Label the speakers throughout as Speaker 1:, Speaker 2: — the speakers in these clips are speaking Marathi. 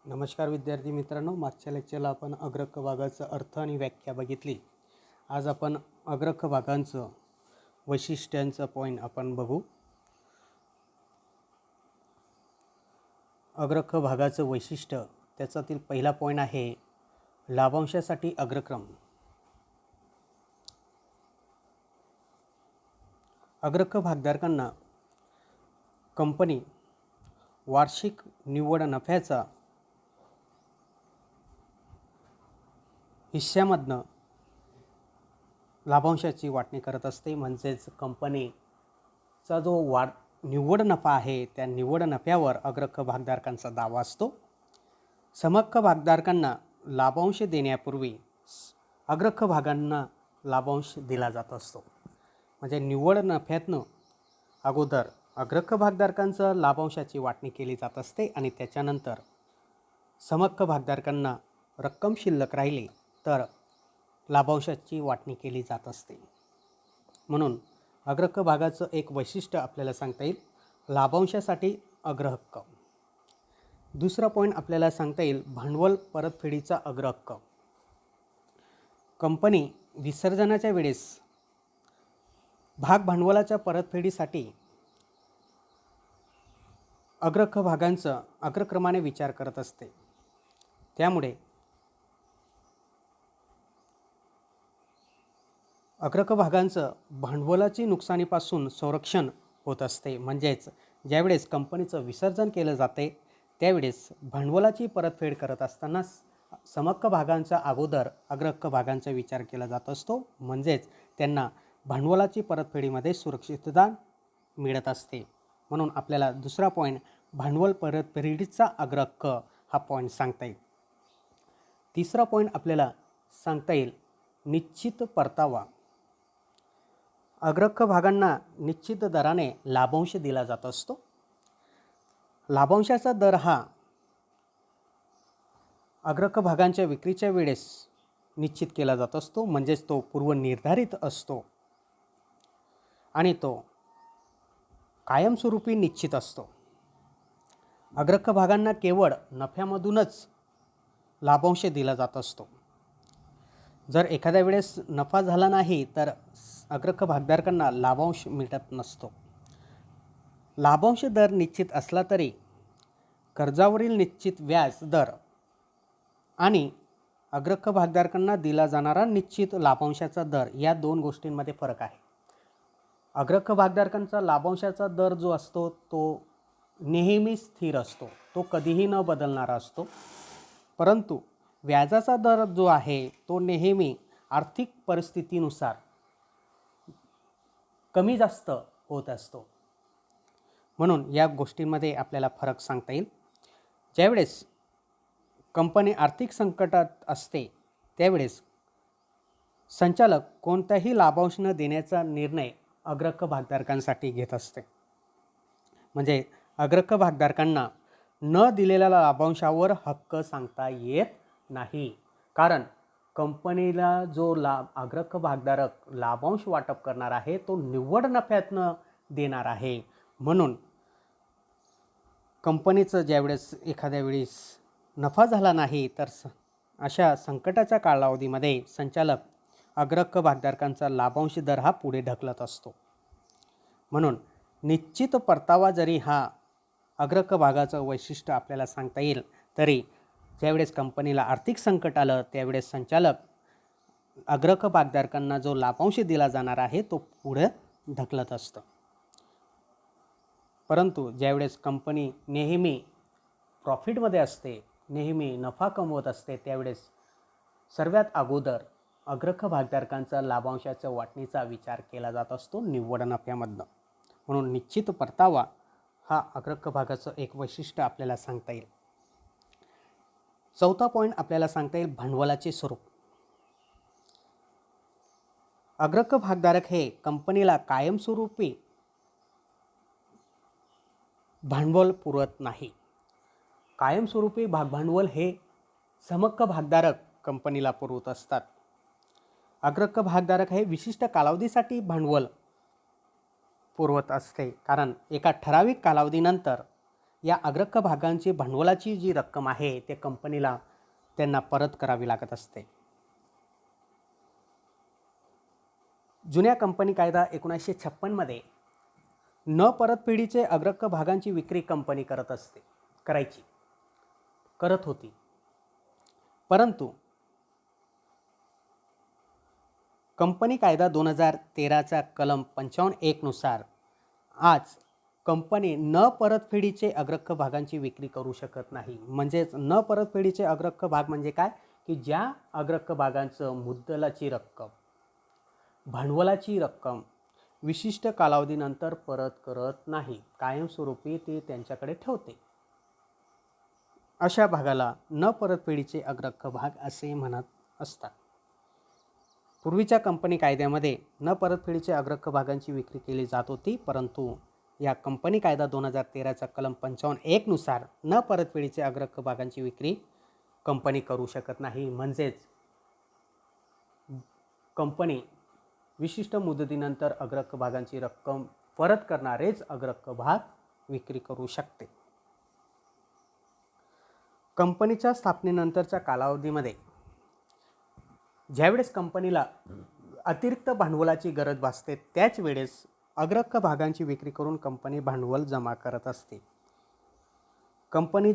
Speaker 1: नमस्कार विद्यार्थी मित्रांनो, मागच्या लेक्चरला आपण अग्रख भागाचा अर्थ आणि व्याख्या बघितली. आज आपण अग्रख भागांचं वैशिष्ट्यांचं पॉईंट आपण बघू. अग्रख भागाचं वैशिष्ट्य त्याच्यातील पहिला पॉईंट आहे लाभांशासाठी अग्रक्रम. अग्रख भागधारकांना कंपनी वार्षिक निव्वळ नफ्याचा हिश्श्यामधनं लाभांशाची वाटणी करत असते. म्हणजेच कंपनीचा जो निव्वळ नफा आहे त्या निव्वळ नफ्यावर अग्रख भागधारकांचा दावा असतो. समहक्क भागधारकांना लाभांश देण्यापूर्वी अग्रख भागांना लाभांश दिला जात असतो. म्हणजे निव्वळ नफ्यातनं अगोदर अग्रख भागधारकांचं लाभांशाची वाटणी केली जात असते आणि त्याच्यानंतर समहक्क भागधारकांना रक्कम शिल्लक राहिली तर लाभांशाची वाटणी केली जात असते. म्हणून अग्रख भागाचं एक वैशिष्ट्य आपल्याला सांगता येईल लाभांशासाठी अग्रहक्क. दुसरा पॉईंट आपल्याला सांगता येईल भांडवल परतफेडीचा अग्रहक्क. कंपनी विसर्जनाच्या वेळेस भाग भांडवलाच्या परतफेडीसाठी अग्रख भागांचा अग्रक्रमाने विचार करत असते. त्यामुळे अग्रख भागांचं भांडवलाची नुकसानीपासून संरक्षण होत असते. म्हणजेच ज्यावेळेस कंपनीचं विसर्जन केलं जाते त्यावेळेस भांडवलाची परतफेड करत असताना समहक्क भागांचा अगोदर अग्रख भागांचा विचार केला जात असतो. म्हणजेच त्यांना भांडवलाची परतफेडीमध्ये सुरक्षितता मिळत असते. म्हणून आपल्याला दुसरा पॉईंट भांडवल परतफेडीचा अग्रहक्क हा पॉईंट सांगता येईल. तिसरा पॉईंट आपल्याला सांगता येईल निश्चित परतावा. अग्रख भागांना निश्चित दराने लाभांश दिला जात असतो. लाभांशाचा दर हा अग्रख भागांच्या विक्रीच्या वेळेस निश्चित केला जात असतो. म्हणजेच तो पूर्वनिर्धारित असतो आणि तो कायमस्वरूपी निश्चित असतो. अग्रख भागांना केवळ नफ्यामधूनच लाभांश दिला जात असतो. जर एखाद्या वेळेस नफा झाला नाही तर अग्रख भागधारकांना लाभांश मिळत नसतो. लाभांश दर निश्चित असला तरी कर्जावरील निश्चित व्याज दर आणि अग्रख भागधारकांना दिला जाणारा निश्चित लाभांशाचा दर या दोन गोष्टींमध्ये फरक आहे. अग्रख भागधारकांचा लाभांशाचा दर जो असतो तो नेहमी स्थिर असतो, तो कधीही न बदलणारा असतो. परंतु व्याजाचा दर जो आहे तो नेहमी आर्थिक परिस्थितीनुसार कमी जास्त होत असतो. म्हणून या गोष्टींमध्ये आपल्याला फरक सांगता येईल. ज्यावेळेस कंपनी आर्थिक संकटात असते त्यावेळेस संचालक कोणताही लाभांश न देण्याचा निर्णय अग्रख भागधारकांसाठी घेत असते. म्हणजे अग्रख भागधारकांना न दिलेल्या लाभांशावर हक्क सांगता येत नाही. कारण कंपनीला जो अग्रख भागधारक लाभांश वाटप करणार आहे तो निव्वळ नफ्यातनं देणार आहे. म्हणून कंपनीचं ज्यावेळेस एखाद्या वेळेस नफा झाला नाही तर अशा संकटाच्या कालावधीमध्ये संचालक अग्रख भागधारकांचा लाभांश दर हा पुढे ढकलत असतो. म्हणून निश्चित परतावा जरी हा अग्रख भागाचं वैशिष्ट्य आपल्याला सांगता येईल तरी ज्यावेळेस कंपनीला आर्थिक संकट आलं त्यावेळेस संचालक अग्रख भागधारकांना जो लाभांश दिला जाणार आहे तो पुढे ढकलत असतं. परंतु ज्यावेळेस कंपनी नेहमी प्रॉफिटमध्ये असते, नेहमी नफा कमवत असते त्यावेळेस सर्वात अगोदर अग्रख भागधारकांचा लाभांशाच्या वाटणीचा विचार केला जात असतो निव्वळ नफ्यामधनं. म्हणून निश्चित परतावा हा अग्रख भागाचं एक वैशिष्ट्य आपल्याला सांगता येईल. चौथा पॉईंट आपल्याला सांगता येईल भांडवलाचे स्वरूप. अग्रख भागधारक हे कंपनीला कायमस्वरूपी भांडवल पुरवत नाही. कायमस्वरूपी भागभांडवल हे समहक्क भागधारक कंपनीला पुरवत असतात. अग्रख भागधारक हे विशिष्ट कालावधीसाठी भांडवल पुरवत असते. कारण एका ठराविक कालावधीनंतर या अग्रक भागांची भांडवलाची जी रक्कम आहे ते कंपनीला त्यांना परत करावी लागत असते. जुन्या कंपनी कायदा 1956 मध्ये न परतफेडीचे अग्रक भागांची विक्री कंपनी करत होती. परंतु कंपनी कायदा 2013चा कलम 55(1) नुसार आज कंपनी न परतफेडीचे अग्रक भागांची विक्री करू शकत नाही. म्हणजेच न परतफेडीचे अग्रक भाग म्हणजे काय की ज्या अग्रक भागांचं मुद्दलाची रक्कम, भांडवलाची रक्कम विशिष्ट कालावधीनंतर परत करत नाही, कायमस्वरूपी ती त्यांच्याकडे ठेवते, अशा भागाला न परतफेडीचे अग्रक भाग असे म्हणत असतात. पूर्वीच्या कंपनी कायद्यामध्ये न परतफेडीचे अग्रक भागांची विक्री केली जात होती, परंतु या कंपनी कायदा 2013चा कलम 55(1) नुसार न परतफेडीचे अग्रक भागांची विक्री कंपनी करू शकत नाही. म्हणजेच कंपनी विशिष्ट मुदतीनंतर अग्रक भागांची रक्कम परत करणारेच अग्रक भाग विक्री करू शकते. कंपनीच्या स्थापनेनंतरच्या कालावधीमध्ये ज्यावेळेस कंपनीला अतिरिक्त भांडवलाची गरज भासते त्याच वेळेस अग्रक भागांची विक्री करून कंपनी भांडवल जमा करत असते. कंपनीची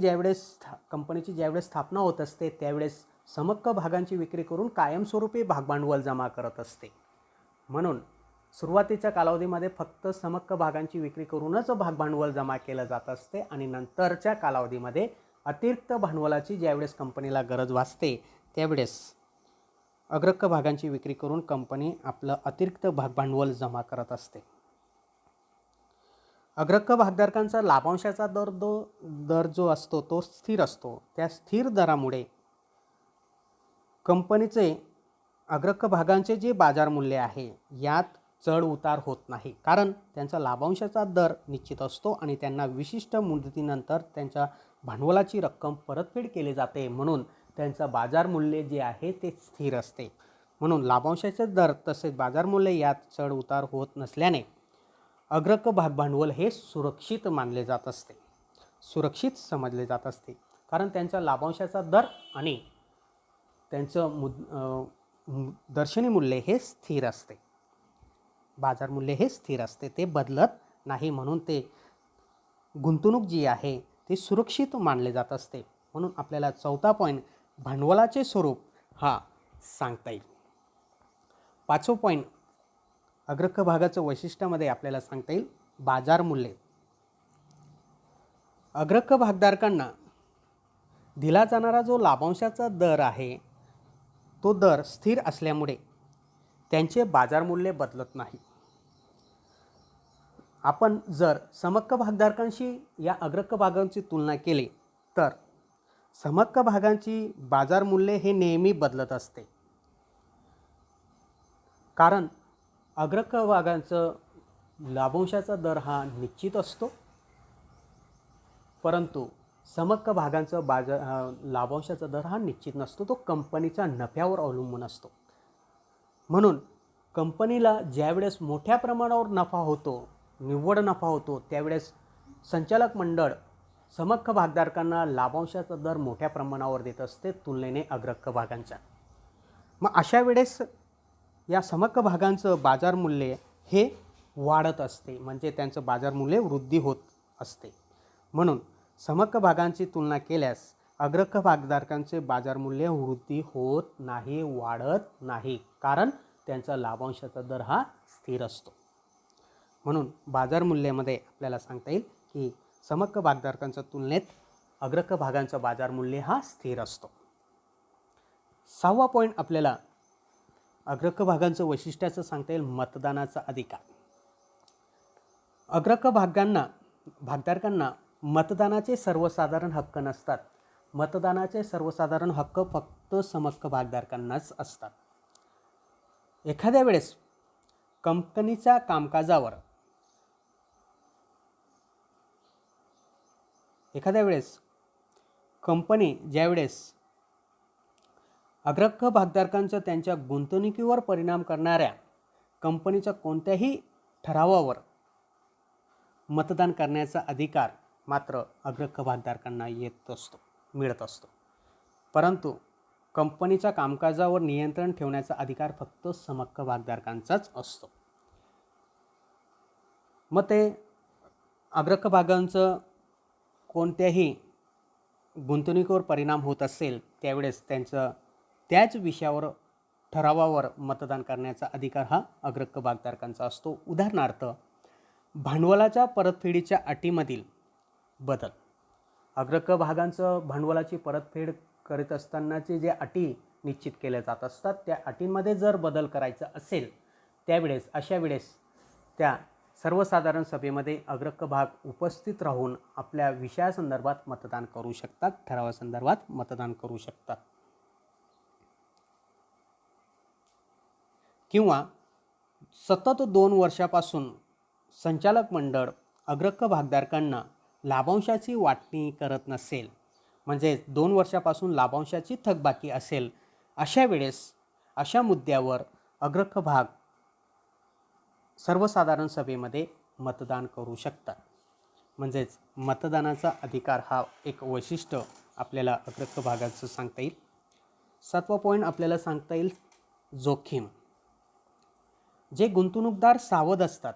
Speaker 1: ज्यावेळेस स्थापना होत असते त्यावेळेस समहक्क भागांची विक्री करून कायमस्वरूपी भागभांडवल जमा करत असते. म्हणून सुरुवातीच्या कालावधीमध्ये फक्त समहक्क भागांची विक्री करूनच भागभांडवल जमा केलं जात असते आणि नंतरच्या कालावधीमध्ये अतिरिक्त भांडवलाची ज्यावेळेस कंपनीला गरज भासते त्यावेळेस अग्रक भागांची विक्री करून कंपनी आपलं अतिरिक्त भागभांडवल जमा करत असते. अग्रक भागधारकांचा लाभांशाचा दर जो असतो तो स्थिर असतो. त्या स्थिर दरामुळे कंपनीचे अग्रक भागांचे जे बाजार मूल्य आहे यात चढ उतार होत नाही, कारण त्यांचा लाभांशाचा दर निश्चित असतो आणि त्यांना विशिष्ट मुदतीनंतर त्यांच्या भांडवलाची रक्कम परतफेड केली जाते. म्हणून त्यांचं बाजार मूल्य जे आहे ते स्थिर असते. म्हणून लाभांशाचे दर तसेच बाजार मूल्य यात चढ उतार होत नसल्याने अग्रक भागभांडवल हे सुरक्षित मानले जात असते, सुरक्षित समजले जात असते, कारण त्यांचा लाभांशाचा दर आणि त्यांचं दर्शनी मूल्य हे स्थिर असते, बाजार मूल्य हे स्थिर असते, ते बदलत नाही. म्हणून ते गुंतवणूक जी आहे ती सुरक्षित मानले जात असते. म्हणून आपल्याला चौथा पॉईंट भांडवलाचे स्वरूप हा सांगता येईल. पाचवं पॉईंट अग्रक भागाचं वैशिष्ट्यामध्ये आपल्याला सांगता येईल बाजार मूल्य. अग्रक भागधारकांना दिला जाणारा जो लाभांशाचा दर आहे तो दर स्थिर असल्यामुळे त्यांचे बाजार मूल्य बदलत नाही. आपण जर समहक्क भागधारकांशी या अग्रक भागांची तुलना केली तर समहक्क भागांची बाजार मूल्य हे नेहमी बदलत असते, कारण अग्रक भागांचं लाभांशाचा दर हा निश्चित असतो, परंतु समहक्क भागांचा लाभांशाचा दर हा निश्चित नसतो, तो कंपनीच्या नफ्यावर अवलंबून असतो. म्हणून कंपनीला ज्यावेळेस मोठ्या प्रमाणावर नफा होतो, निव्वळ नफा होतो, त्यावेळेस संचालक मंडळ समहक्क भागधारकांना लाभांशाचा दर मोठ्या प्रमाणावर देत असते तुलनेने अग्रक भागांच्या. मग अशा वेळेस या समहक्क भागांचं बाजार मूल्य हे वाढत असते, म्हणजे त्यांचं बाजार मूल्य वृद्धी होत असते. म्हणून समहक्क भागांची तुलना केल्यास अग्रक भागधारकांचे बाजार मूल्य वृद्धी होत नाही, वाढत नाही, कारण त्यांचा लाभांशाचा दर हा स्थिर असतो. म्हणून बाजार मूल्यामध्ये आपल्याला सांगता येईल की समहक्क भागधारकांच्या तुलनेत अग्रक भागांचा बाजार मूल्य हा स्थिर असतो. सहावा पॉईंट आपल्याला अग्रक भागांचं वैशिष्ट्याचं सांगता येईल मतदानाचा अधिकार. अग्रक भागधारकांना मतदानाचे सर्वसाधारण हक्क नसतात. मतदानाचे सर्वसाधारण हक्क फक्त समहक्क भागधारकांनाच असतात. एखाद्या वेळेस कंपनीच्या कामकाजावर कंपनी ज्यावेळेस अग्रक भागधारकांच्या त्यांच्या गुंतवणुकीवर परिणाम करणाऱ्या कंपनीच्या कोणत्याही ठरावावर मतदान करण्याचा अधिकार मात्र अग्रख भागधारकांना मिळत असतो. परंतु कंपनीच्या कामकाजावर नियंत्रण ठेवण्याचा अधिकार फक्त समहक्क भागधारकांचाच असतो. मग ते अग्रख भागांचं कोणत्याही गुंतवणुकीवर परिणाम होत असेल त्यावेळेस त्यांचं त्याच विषयावर ठरावावर मतदान करण्याचा अधिकार हा अग्रख भागधारकांचा असतो. उदाहरणार्थ, भांडवलाच्या परतफेडीच्या अटीमधील बदल. अग्रख भागांचं भांडवलाची परतफेड करीत असतानाचे जे अटी निश्चित केल्या जात असतात त्या अटींमध्ये जर बदल करायचा असेल त्यावेळेस अशा वेळेस त्या सर्वसाधारण सभेमध्ये अग्रख भाग उपस्थित राहून आपल्या विषयासंदर्भात मतदान करू शकतात, ठरावासंदर्भात मतदान करू शकतात. किंवा सतत 2 वर्षापासून संचालक मंडळ अग्रख भागधारकांना लाभांशाची वाटणी करत नसेल, म्हणजे 2 वर्षापासून लाभांशाची थकबाकी असेल, अशा वेळेस अशा मुद्द्यावर अग्रख भाग सर्वसाधारण सभेमध्ये मतदान करू शकतात. म्हणजेच मतदानाचा अधिकार हा एक वैशिष्ट्य आपल्याला अग्रख भागाचं सांगता येईल. 7वा पॉईंट आपल्याला सांगता येईल जोखीम. जे गुंतवणूकदार सावध असतात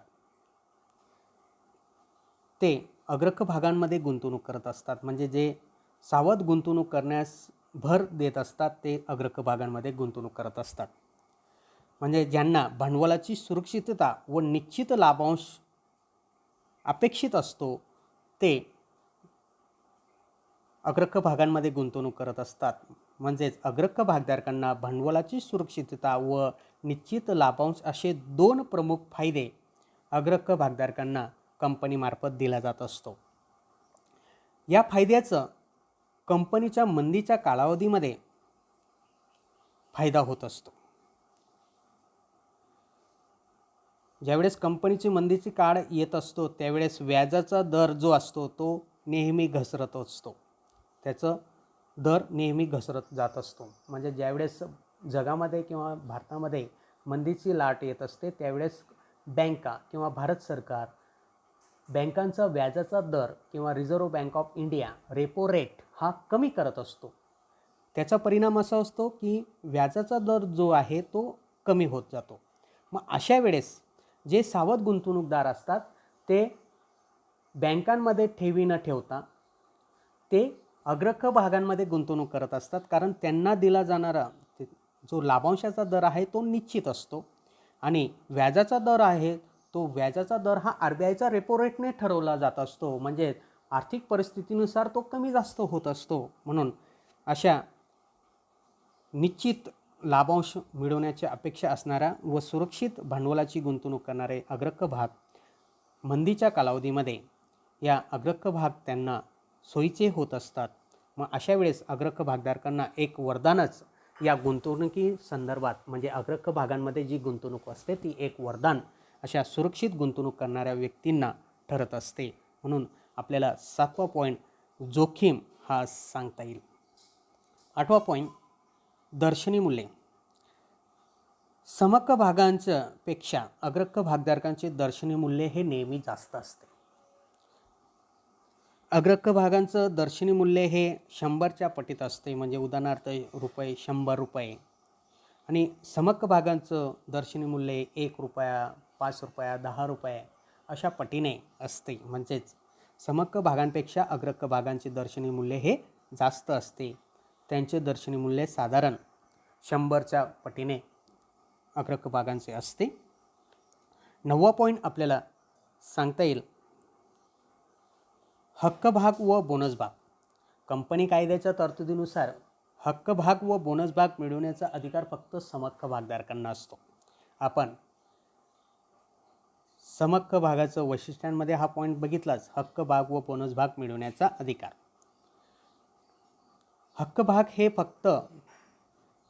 Speaker 1: ते अग्रख भागांमध्ये गुंतवणूक करत असतात. म्हणजे जे सावध गुंतवणूक करण्यास भर देत असतात ते अग्रख भागांमध्ये गुंतवणूक करत असतात. म्हणजे ज्यांना भांडवलाची सुरक्षितता व निश्चित लाभांश अपेक्षित असतो ते अग्रख भागांमध्ये गुंतवणूक करत असतात. म्हणजेच अग्रख भागधारकांना भांडवलाची सुरक्षितता व निश्चित लाभांश असे 2 प्रमुख फायदे अग्रख भागधारकांना कंपनीमार्फत दिला जात असतो. या फायद्याचं कंपनीच्या मंदीच्या कालावधीमध्ये फायदा होत असतो. ज्यावेळेस कंपनीची मंदीची काळ येत असतो त्यावेळेस व्याजाचा दर जो असतो तो नेहमी घसरत असतो. त्याचं दर नेहमी घसरत जात असतो. म्हणजे ज्यावेळेस जगामध्ये किंवा भारतामध्ये मंदीची लाट येत असते त्यावेळेस बँका किंवा भारत सरकार बँकांचा व्याजाचा दर किंवा reserve bank of India repo rate हा कमी करत असतो. त्याचा परिणाम असा असतो की व्याजाचा दर जो आहे तो कमी होत जातो. मग अशा वेळेस जे सावध गुंतवणूकदार असतात ते बँकांमध्ये ठेवी न ठेवता ते अग्रख भागांमध्ये गुंतवणूक करत असतात. कारण त्यांना दिला जाणारा जो लाभांशाचा दर आहे तो निश्चित असतो आणि व्याजाचा दर आहे तो व्याजाचा दर हा RBIचा रेपो रेटने ठरवला जात असतो. म्हणजे आर्थिक परिस्थितीनुसार तो कमी जास्त होत असतो. म्हणून अशा निश्चित लाभांश मिळवण्याची अपेक्षा असणाऱ्या व सुरक्षित भांडवलाची गुंतवणूक करणारे अग्रख भाग मंदीच्या कालावधीमध्ये या अग्रख भाग त्यांना सोयीचे होत असतात. मग अशा वेळेस अग्रख भागधारकांना एक वरदानच या गुंतवणुकी संदर्भात म्हणजे अग्रख भागांमध्ये जी गुंतवणूक असते ती एक वरदान अशा सुरक्षित गुंतवणूक करणाऱ्या व्यक्तींना ठरत असते. म्हणून आपल्याला 7वा पॉईंट जोखीम हा सांगता येईल. 8वा पॉईंट दर्शनी मूल्ये. समहक्क भागांच्या पेक्षा अग्रख भागधारकांचे दर्शनी मूल्य हे नेहमी जास्त असते. अग्रख भागांचं दर्शनी मूल्य हे 100च्या पटीत असते. म्हणजे उदाहरणार्थ ₹100 आणि समहक्क भागांचं दर्शनी मूल्य ₹1, ₹5, ₹10 अशा पटीने असते. म्हणजेच समहक्क भागांपेक्षा अग्रख भागांचे दर्शनी मूल्य हे जास्त असते. त्यांचे दर्शनी मूल्य साधारण 100च्या पटीने अग्रख भागांचे असते. 9वा पॉईंट आपल्याला सांगता येईल हक्क भाग व बोनस भाग. कंपनी कायद्याच्या तरतुदीनुसार हक्क भाग व बोनस भाग मिळवण्याचा अधिकार फक्त समहक्क भागधारकांना असतो. आपण समहक्क भागाचं वैशिष्ट्यांमध्ये हा पॉईंट बघितलाच, हक्क भाग व बोनस भाग मिळवण्याचा अधिकार. हक्क भाग हे फक्त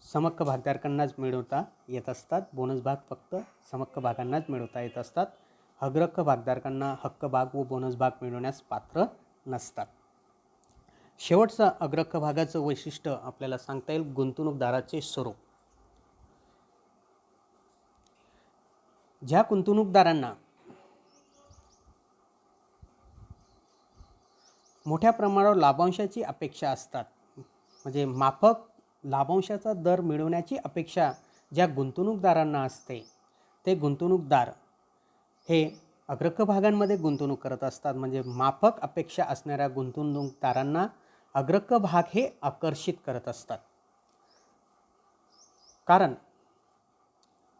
Speaker 1: समहक्क भागधारकांनाच मिळवता येत असतात. बोनस भाग फक्त समहक्क भागांनाच मिळवता येत असतात. अग्रख भागधारकांना हक्क भाग व बोनस भाग मिळवण्यास पात्र नसतात. शेवटचं अग्रख भागाचं वैशिष्ट्य आपल्याला सांगता येईल गुंतवणूकदाराचे स्वरूप. ज्या गुंतवणूकदारांना मोठ्या प्रमाणावर लाभांशाची अपेक्षा असतात, म्हणजे माफक लाभांशाचा दर मिळवण्याची अपेक्षा ज्या गुंतवणूकदारांना असते, ते गुंतवणूकदार हे अग्रक भागांमध्ये गुंतवणूक करत असतात. म्हणजे माफक अपेक्षा असणाऱ्या गुंतवणूकदारांना अग्रक भाग हे आकर्षित करत असतात. कारण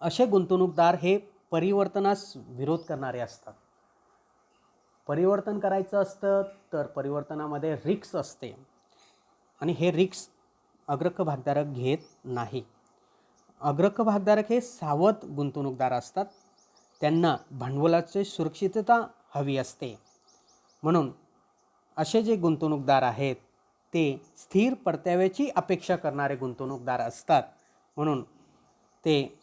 Speaker 1: असे गुंतवणूकदार हे परिवर्तनास विरोध करणारे असतात. परिवर्तन करायचं असतं तर परिवर्तनामध्ये रिस्क असते आणि हे रिस्क अग्रक भागधारक घेत नाही. अग्रक भागधारक हे सावध गुंतवणूकदार असतात. त्यांना भांडवलाची सुरक्षितता हवी असते. म्हणून असे जे गुंतवणूकदार आहेत ते स्थिर परताव्याची अपेक्षा करणारे गुंतवणूकदार असतात. म्हणून ते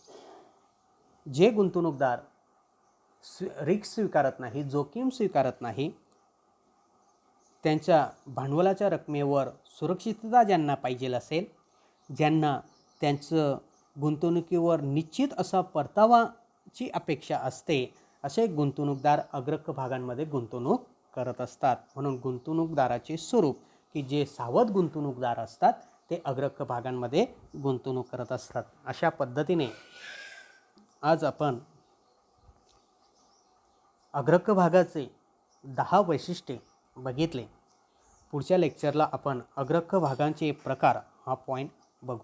Speaker 1: जे गुंतवणूकदार रिस्क स्वीकारत नाही, जोखीम स्वीकारत नाही, त्यांच्या भांडवलाच्या रकमेवर सुरक्षितता ज्यांना पाहिजे असेल, ज्यांना त्यांचं गुंतवणुकीवर निश्चित असा परतावाची अपेक्षा असते, असे गुंतवणूकदार अग्रक भागांमध्ये गुंतवणूक करत असतात. म्हणून गुंतवणूकदाराचे स्वरूप की जे सावध गुंतवणूकदार असतात ते अग्रक भागांमध्ये गुंतवणूक करत असतात. अशा पद्धतीने आज आपण अग्रक भागाचे 10 वैशिष्ट्ये बघितले. पुढच्या लेक्चरला आपण अग्रक भागांचे प्रकार हा पॉईंट बघू.